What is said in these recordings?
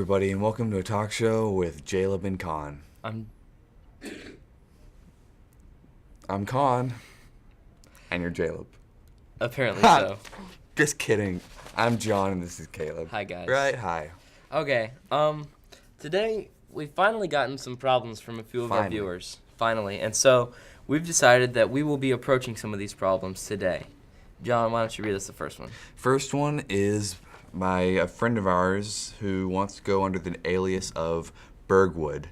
everybody, and welcome to a talk show with Jaleb and Khan. I'm Khan, and you're Jaleb. Apparently so. Just kidding. I'm John, and this is Caleb. Hi, guys. Right? Hi. Okay, today we've finally gotten some problems from a few of our viewers. Finally. And so we've decided that we will be approaching some of these problems today. John, why don't you read us the first one? First one is a friend of ours who wants to go under the alias of Bergwood,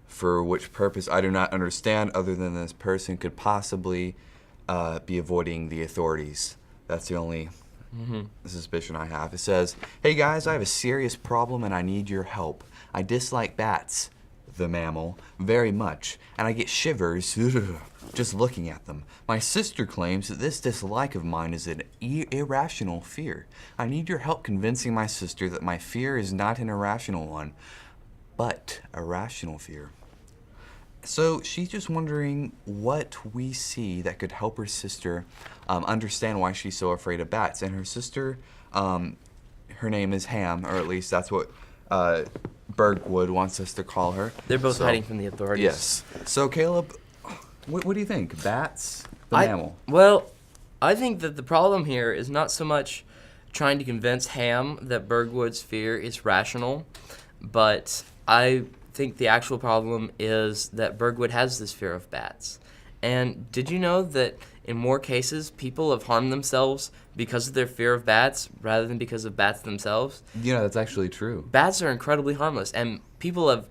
for which purpose I do not understand, other than this person could possibly be avoiding the authorities. That's the only suspicion I have. It says, "Hey guys, I have a serious problem and I need your help. I dislike bats, the mammal, very much, and I get shivers just looking at them. My sister claims that this dislike of mine is an irrational fear. I need your help convincing my sister that my fear is not an irrational one, but a rational fear." So she's just wondering what we see that could help her sister understand why she's so afraid of bats. And her sister, her name is Ham, or at least that's what Bergwood wants us to call her. They're both hiding from the authorities. Yes. So Caleb, what do you think? Bats, the mammal? Well, I think that the problem here is not so much trying to convince Ham that Bergwood's fear is rational, but I think the actual problem is that Bergwood has this fear of bats. And did you know that in more cases, people have harmed themselves because of their fear of bats rather than because of bats themselves? You know, that's actually true. Bats are incredibly harmless, and people have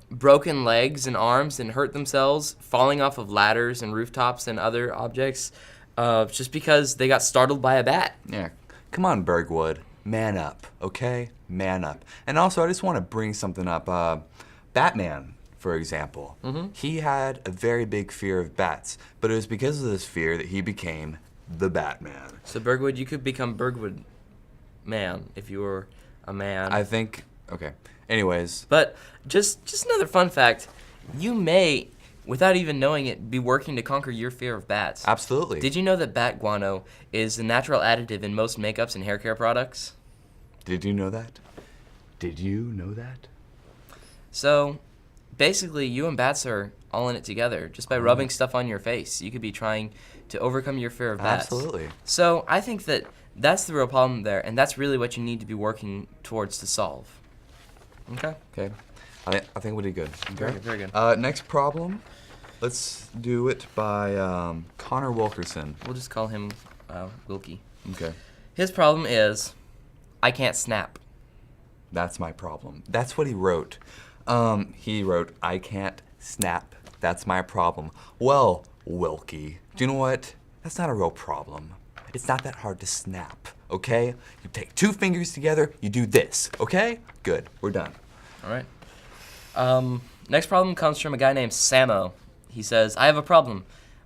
broken legs and arms and hurt themselves falling off of ladders and rooftops and other objects just because they got startled by a bat. Yeah. Come on, Bergwood. Man up, okay? Man up. And also, I just want to bring something up. Batman, for example, he had a very big fear of bats, but it was because of this fear that he became the Batman. So Bergwood, you could become Bergwood Man if you were a man. I think, okay. Anyways. But just another fun fact, you may, without even knowing it, be working to conquer your fear of bats. Absolutely. Did you know that bat guano is a natural additive in most makeups and hair care products? Did you know that? Did you know that? So, basically, you and bats are all in it together. Just by rubbing stuff on your face, you could be trying to overcome your fear of bats. Absolutely. So, I think that that's the real problem there, and that's really what you need to be working towards to solve. Okay? Okay. I think we did good. Okay? Very good. Next problem. Let's do it by Connor Wilkerson. We'll just call him Wilkie. Okay. His problem is, I can't snap. That's my problem. That's what he wrote. He wrote, "I can't snap. That's my problem." Well, Wilkie, do you know what? That's not a real problem. It's not that hard to snap, okay? You take two fingers together, you do this, okay? Good, we're done. All right. Next problem comes from a guy named Samo. He says, "I have a problem.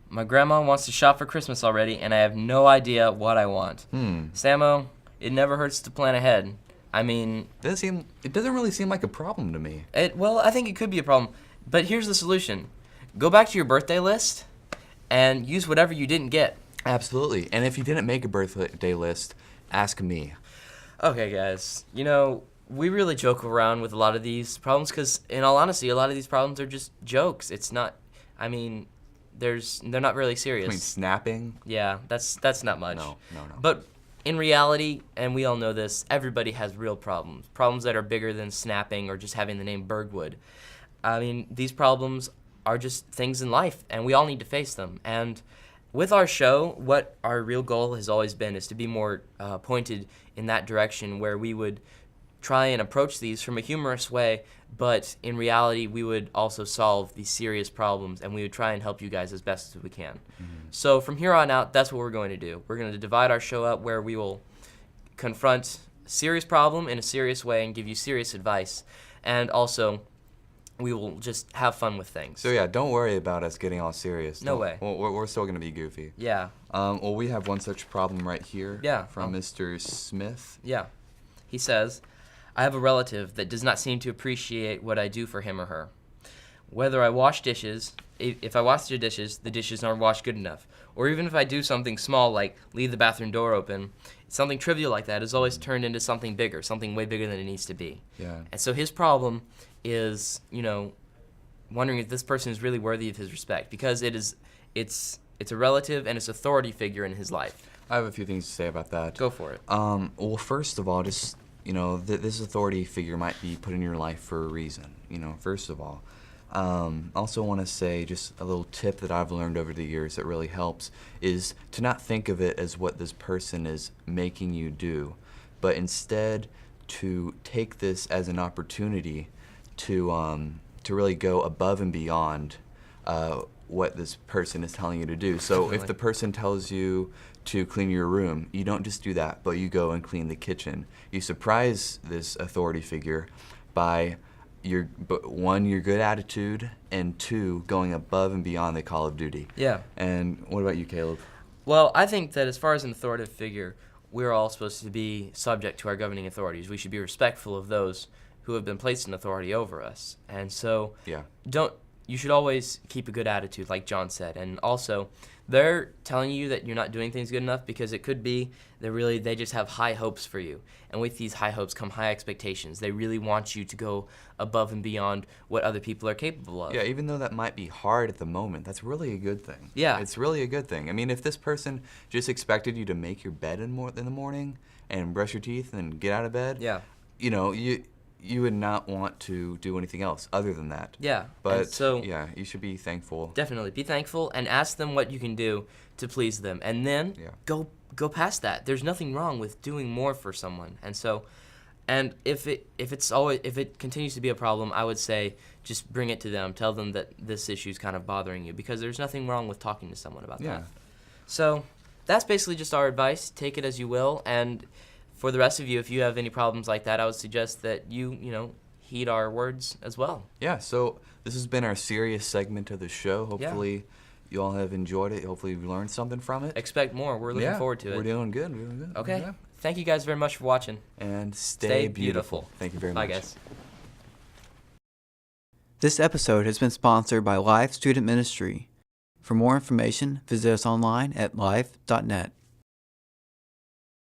My grandma wants to shop for Christmas already, and I have no idea what I want." Samo, it never hurts to plan ahead. I mean, it doesn't really seem like a problem to me. Well, I think it could be a problem, but here's the solution. Go back to your birthday list and use whatever you didn't get. Absolutely. And if you didn't make a birthday list, ask me. Okay, guys. You know, we really joke around with a lot of these problems because, in all honesty, a lot of these problems are just jokes. It's not, I mean, they're not really serious. I mean, snapping? Yeah, that's not much. No. But in reality, and we all know this, everybody has real problems. Problems that are bigger than snapping or just having the name Bergwood. I mean, these problems are just things in life, and we all need to face them. And with our show, what our real goal has always been is to be more pointed in that direction where we would try and approach these from a humorous way, but in reality, we would also solve these serious problems, and we would try and help you guys as best as we can. So from here on out, that's what we're going to do. We're going to divide our show up where we will confront a serious problem in a serious way and give you serious advice, and also we will just have fun with things. So yeah, don't worry about us getting all serious. No way. We're still going to be goofy. Yeah. Well, we have one such problem right here. Yeah. From Mr. Smith. Yeah. He says, "I have a relative that does not seem to appreciate what I do for him or her. Whether I wash dishes, if I wash your dishes, the dishes aren't washed good enough. Or even if I do something small like leave the bathroom door open, something trivial like that is always turned into something bigger, something way bigger than it needs to be. Yeah. And so his problem is, wondering if this person is really worthy of his respect, because it's a relative and it's authority figure in his life. I have a few things to say about that. Go for it. Well, first of all, just, this authority figure might be put in your life for a reason, first of all. I also want to say just a little tip that I've learned over the years that really helps is to not think of it as what this person is making you do, but instead to take this as an opportunity to really go above and beyond what this person is telling you to do. So Definitely. if the person tells you to clean your room, you don't just do that, but you go and clean the kitchen. You surprise this authority figure by your good attitude, and two, going above and beyond the call of duty. Yeah. And what about you, Caleb? Well, I think that as far as an authoritative figure, we're all supposed to be subject to our governing authorities. We should be respectful of those who have been placed in authority over us. And so Yeah. you should always keep a good attitude, like John said. And also, they're telling you that you're not doing things good enough because it could be that they just have high hopes for you. And with these high hopes come high expectations. They really want you to go above and beyond what other people are capable of. Yeah, even though that might be hard at the moment, that's really a good thing. Yeah. It's really a good thing. I mean, if this person just expected you to make your bed in the morning and brush your teeth and get out of bed, Yeah. You would not want to do anything else other than that. Yeah. But and so yeah, you should be thankful. definitely be thankful and ask them what you can do to please them, and then Yeah. go past that. There's nothing wrong with doing more for someone. And so, and if it continues to be a problem, I would say just bring it to them. Tell them that this issue is kind of bothering you, because there's nothing wrong with talking to someone about Yeah. that. So that's basically just our advice. Take it as you will, and for the rest of you, if you have any problems like that, I would suggest that you heed our words as well. Yeah, so this has been our serious segment of the show. Hopefully you all have enjoyed it. Hopefully you've learned something from it. Expect more. We're looking forward to it. We're doing good. We're doing good. Okay. Yeah. Thank you guys very much for watching. And Stay stay beautiful. beautiful. Thank you very Bye, much. guys. This episode has been sponsored by Life Student Ministry. For more information, visit us online at life.net.